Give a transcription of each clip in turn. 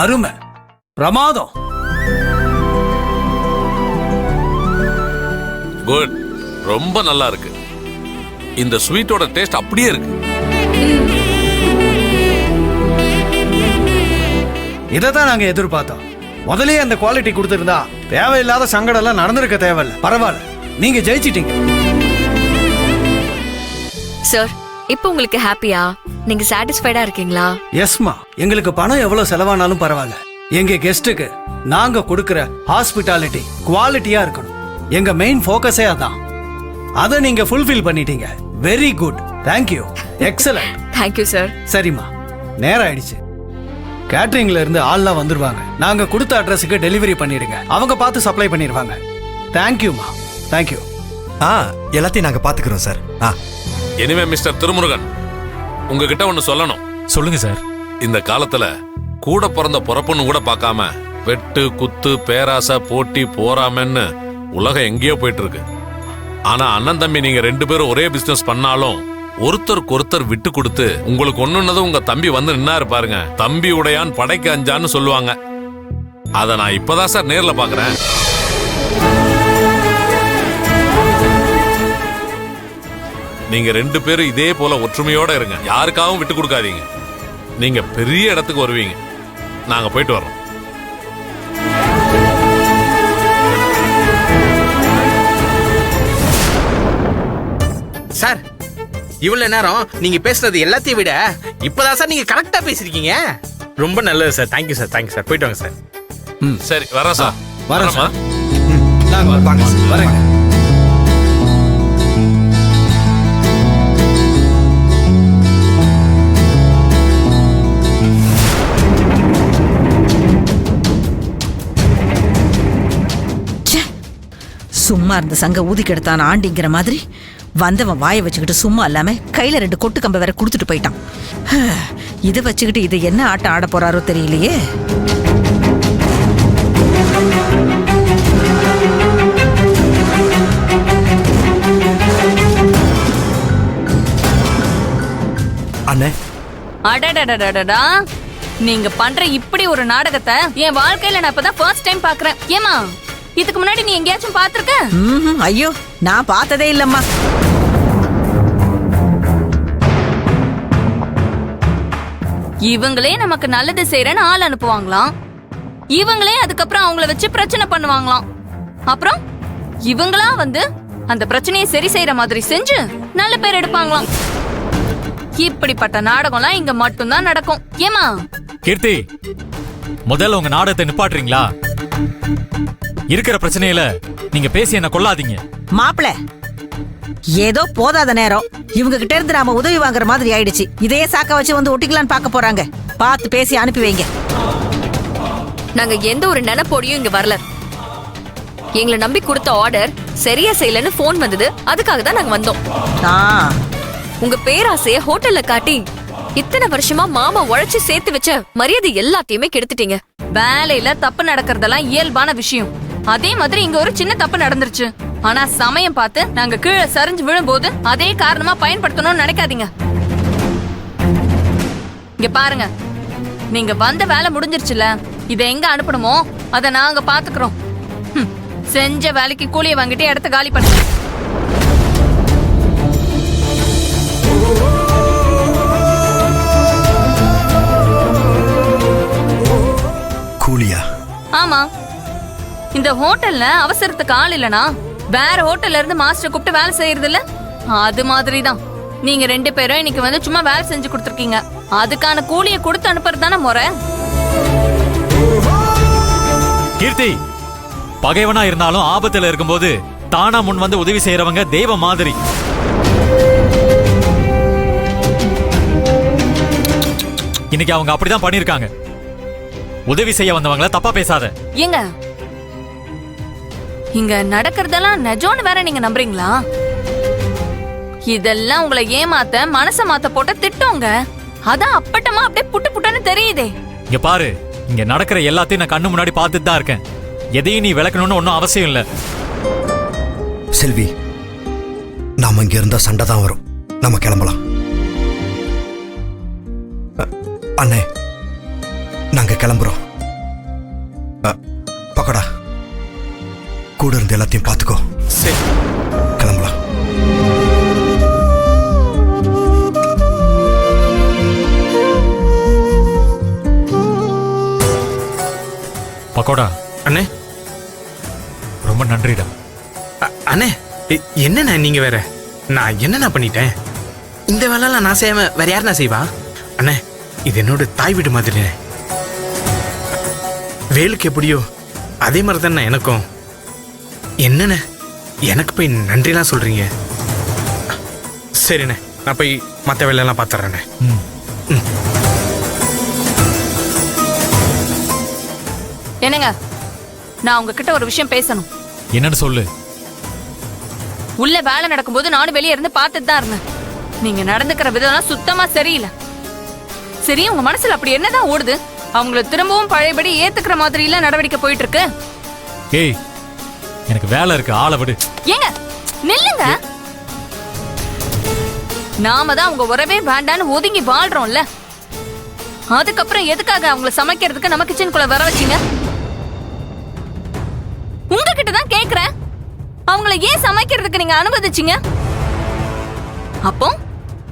அருமை, பிரமாதம். குட், ரொம்ப நல்லா இருக்கு. இந்த ஸ்வீட்டோட டேஸ்ட் அப்படியே இருக்கு. இதைதான் நாங்க எதிர்பார்த்தோம். முதலே அந்த குவாலிட்டி கொடுத்திருந்தா தேவையில்லாத சங்கடம் எல்லாம் நடந்திருக்க தேவையில்ல. பரவாயில்ல, நீங்க ஜெயிச்சிட்டீங்க. சார், இப்போ உங்களுக்கு ஹாப்பியா? நீங்க சாட்டிஸ்ஃபைடா இருக்கீங்களா? எஸ்மா, எங்களுக்கு பணம் எவ்வளவு செலவானாலும் பரவாயில்ல. எங்க கெஸ்டுக்கு நாங்க கொடுக்கிற ஹாஸ்பிட்டாலிட்டி குவாலிட்டியா இருக்கணும். எங்க மெயின் ஃபோக்கஸே அதான். அதை நீங்க ஃபுல்ஃபில் பண்ணிட்டீங்க. Very good, thank you, excellent. Thank you sir. சரிம்மா, நேரம் ஆயிடுச்சு. கேட்டரிங்ல இருந்து ஆள்லாம் வந்துருவாங்க. நாங்க கொடுத்த அட்ரஸுக்கு டெலிவரி பண்ணிடுங்க. அவங்க பார்த்து சப்ளை பண்ணிடுவாங்க. தேங்க்யூமா, தேங்க்யூ. எல்லாத்தையும் நாங்க பாத்துக்கிறோம் சார். எனிவே மிஸ்டர் திருமுருகன், உங்ககிட்ட ஒன்னு சொல்லணும். சொல்லுங்க சார். இந்த காலத்துல கூட பிறந்த பொறப்புன்னு கூட பார்க்காம வெட்டு குத்து பேராசை போட்டி போறாமன்னு உலகம் எங்கேயோ போயிட்டு இருக்கு. ஆனா அண்ணன் தம்பி நீங்க 2 பேரும் ஒரே பிசினஸ் பண்ணாலும் ஒருத்தருக்கு ஒருத்தர் விட்டு கொடுத்து உங்களுக்கு ஒண்ணுன்னதும் உங்க தம்பி வந்து நின்னாரு பாருங்க. தம்பி உடையான் படைக்கு அஞ்சான்னு சொல்லுவாங்க. அத நான் இப்பதான் சார் நேர்ல பாக்குறேன். நீங்க 2 பேரும் இதே போல ஒற்றுமையோட இருங்க. யாருக்காகவும் விட்டு கொடுக்காதீங்க. நீங்க பெரிய இடத்துக்கு வருவீங்க. நாங்க போயிட்டு வரோம். சார், இவ்வளவு நேரம் நீங்க பேசுறது எல்லாத்தையும் விட இப்பதான் சார் நீங்க கரெக்டா பேசிருக்கீங்க. ரொம்ப நல்லது sir. Thank you sir, thank you sir. போயிட்டு வாங்க சார். சரி, வரேன் சார். வரேன் வரேம்மா. வாங்க, வரேங்க. சும்மா இருந்த சங்க ஊதி கெடுத்தான் ஆண்டிங்கிற மாதிரி வந்தவன் வாயை வச்சுக்கிட்டு சும்மா இல்லாம கையில 2 கொட்டு கம்ப வேற கொடுத்துட்டு போயிட்டான். இதை வச்சுக்கிட்டு இதை என்ன ஆட்டம் ஆட போறாரோ தெரியலையே. அண்ணே, அடடடடடா, நீங்க பண்ற இப்படி ஒரு நாடகத்தை என் வாழ்க்கையில நான் இப்பதான் ஃபர்ஸ்ட் டைம் பாக்குறேன். ஏமா, இதுக்கு முன்னாடி நீ எங்கேயாச்சும் பாத்திருக்க? ஐயோ, நான் பார்த்ததே இல்லம்மா. இவங்களே நமக்கு நல்லது செய்யறேன்னு ஆள் அனுப்புவாங்களாம். இவங்களே அதுக்கப்புறம் அவங்கள வச்சு பிரச்சனை பண்ணுவாங்களாம். அப்புறம் இவங்களா வந்து அந்த பிரச்சனையை சரி செய்யற மாதிரி செஞ்சு நல்ல பேர் எடுப்பாங்களாம். இப்படிப்பட்ட நாடகம்லாம் இங்க மட்டும்தான் நடக்கும். ஏமா கீர்த்தி, முதல்ல உங்க நாடகத்தை நிப்பாட்டுறீங்களா? இருக்கிற பிரச்சனையில நீங்க பேசி என்ன கொள்ளாதீங்க. மாப்பிள, ஏதோ போதாத நேரம் இவங்க கிட்ட இருந்து நாம உதவி வாங்குற மாதிரி ஆயிடுச்சு. இதையே சாக்க வச்சு வந்து ஒட்டிக்கலான்னு பார்க்க போறாங்க. பார்த்து பேசி அனுப்பி வைங்க. நாங்க எந்த ஒரு நினைப்போடையும் இங்க வரல. எங்களை நம்பி கொடுத்த ஆர்டர் சரியா செய்யலன்னு போன் வந்தது. அதுக்காக தான் நாங்க வந்தோம். உங்க பேராசைய ஹோட்டல்ல காட்டி இத்தனை வருஷமா மாமா உழைச்சு சேர்த்து வச்ச மரியாதை எல்லாத்தையுமே கெடுத்துட்டீங்க. வேலையில தப்பு நடக்கிறதெல்லாம் இயல்பான விஷயம். அதே மாதிரி இங்க ஒரு சின்ன தப்பு நடந்துருச்சு. ஆனா சமயம் பார்த்து நாங்க கீழே சரிஞ்சு விழும்போது அதே காரணமா பயன்படுத்தணும்னு நினைக்காதீங்க. இங்க பாருங்க, நீங்க வந்த வேலை முடிஞ்சிருச்சுல. இதை எங்க அனுப்பணுமோ அதை நாங்க பாத்துக்கிறோம். செஞ்ச வேலைக்கு கூலியை வாங்கிட்டு இடத்த காலி பண்ணுங்க. கூலியா? ஆமா, இந்த ஹோட்டல்ல அவசரத்துக்கு ஆள் இல்லனா வேற ஹோட்டல்ல இருந்து மாஸ்டர் கூப்பிட்டு வேலை செய்யறது இல்ல, அது மாதிரிதான் நீங்க 2 பேரும் இன்னைக்கு வந்து சும்மா வேலை செஞ்சு கொடுத்துருக்கீங்க. அதுக்கான கூலியை கொடுத்து அனுப்புறது தானே முறை. கீர்த்தி, பகைவனா இருந்தாலும் ஆபத்துல இருக்கும்போது தானா முன் வந்து உதவி செய்யறவங்க தெய்வ மாதிரி. இன்னைக்கு அவங்க அப்படிதான் பண்ணிருக்காங்க. உதவி செய்ய வந்தவங்கள தப்பா பேசாத. ஏங்க, இங்க நடக்கிறதெல்லாம் நிஜம்னு வேற நீங்க நம்புறீங்களா? இதெல்லாம் உங்களை ஏமாத்த மனச மாத்த போட்ட திட்டங்க. அதான் அப்பட்டமா அப்படியே புட்டு புட்டுன்னு தெரியுதே. இங்க பாரு, இங்க நடக்கிற எல்லாத்தையும் நான் கண்ணு முன்னாடி பார்த்துட்டு தான் இருக்கேன். எதையும் நீ விளக்கணும்னு ஒன்னும் அவசியம் இல்ல. செல்வி, நாம இங்க இருந்தா சண்டை தான் வரும். நம்ம கிளம்பலாம். அண்ணே, நாங்க கிளம்புறோம். கூட இருந்து எல்லாத்தையும் பார்த்துக்கோ. சரி. கிளம்பலாம். பக்கோடா, அண்ணே. ரொம்ப நன்றிடா. அண்ணே என்னண்ணே நீங்க வேற, நான் என்னண்ணா பண்ணிட்டேன்? இந்த வேலைலாம் நான் செய்யாம வேற யாருண்ணா செய்வா? அண்ணே இது என்னோட தாய் வீடு மாதிரிண்ணே. வேலுக்கு எப்படியோ அதே மாதிரி தானே எனக்கும். என்னண்ணே எனக்கு போய் நன்றிலாம் சொல்றீங்க? சரிண்ணே, நான் போய் மற்ற வேலையெல்லாம் பார்த்துட்றேண்ணே. ம். என்னங்க, நான் உங்ககிட்ட ஒரு விஷயம் பேசணும். என்னன்னு சொல்லு. உள்ள வேலை நடக்கும்போது நானும் வெளியே இருந்து பார்த்துட்டு தான் இருந்தேன். நீங்க நடந்துக்கிற விதம்லாம் சுத்தமா சரியில்லை. சரி, உங்க மனசுல அப்படி என்னதான் ஓடுது? அவங்கள திரும்பவும் பழையபடி ஏத்துக்கிற மாதிரி எல்லாம் நடவடிக்கை போயிட்டு இருக்கு. ஏய், எனக்கு வேலை இருக்கு, ஆளை விடு. ஏங்க நில்லுங்க. நாம தான் உங்க உறவே வேண்டான்னு ஒதுங்கி வாழ்றோம்ல, அதுக்கப்புறம் எதுக்காக அவங்கள சமைக்கிறதுக்கு நம்ம கிச்சனுக்குள்ள வர வச்சீங்க? உங்ககிட்ட தான் கேக்குறேன், அவங்கள ஏன் சமைக்கிறதுக்கு நீங்க அனுமதிச்சீங்க? அப்போ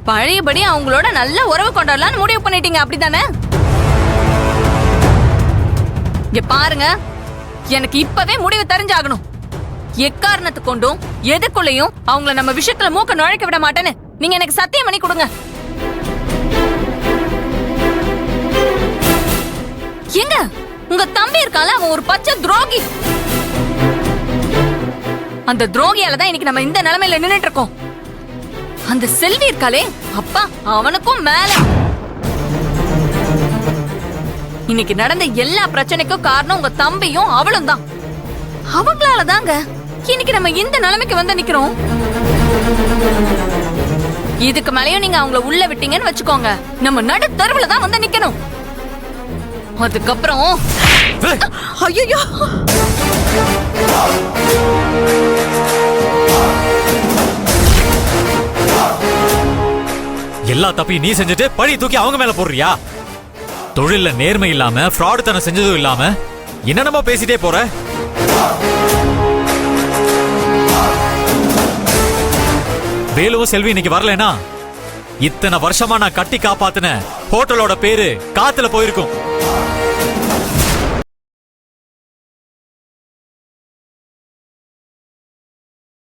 பழையபடி அவங்களோட நல்ல உறவு கொண்டாடலாம்னு முடிவு பண்ணிட்டீங்க, அப்படித்தானே? இங்க பாருங்க, எனக்கு இப்பவே முடிவு தெரிஞ்சாகணும். எக்காரணத்து கொண்டும் எதுக்குள்ளயும் அவங்கள நம்ம விஷயத்துல மூக்க நுழைக்க விட மாட்டேன்னு நீங்க எனக்கு சத்தியம் பண்ணி கொடுங்க. எங்க உங்க தம்பி இருக்கால, அவன் ஒரு பச்சை துரோகி. அந்த துரோகியால தான் இன்னைக்கு நம்ம இந்த நிலைமையில நின்னுட்டு இருக்கோம். அந்த செல்வி இருக்காளே, அப்பா அவனுக்கும் மேல. இன்னைக்கு நடந்த எல்லா பிரச்சனைக்கும் காரணம் உங்க தம்பியும் அவளும் தான். அவங்களால தாங்க இன்னைக்கு நம்ம இந்த நிலைமைக்கு வந்து நிக்கிறோம். இதுக்கு மேலயும் நீங்க அவங்கள உள்ள விட்டீங்கன்னு வச்சுக்கோங்க, நம்ம நடு தெருவுல தான் வந்து நிக்கணும். அதுக்கப்புறம் ஐயோ, எல்லா தப்பையும் நீ செஞ்சுட்டு பழி தூக்கி அவங்க மேல போடுறியா? தொழில்ல நேர்மை இல்லாம ஃப்ராடு தனம் செஞ்சதும் இல்லாம என்னென்னமோ பேசிட்டே போற. வேலுவும் செல்வி இன்னைக்கு வரலனா இத்தனை வருஷமா நான் கட்டி காப்பாத்தின ஹோட்டலோட பேரு காத்துல போயிருக்கும்.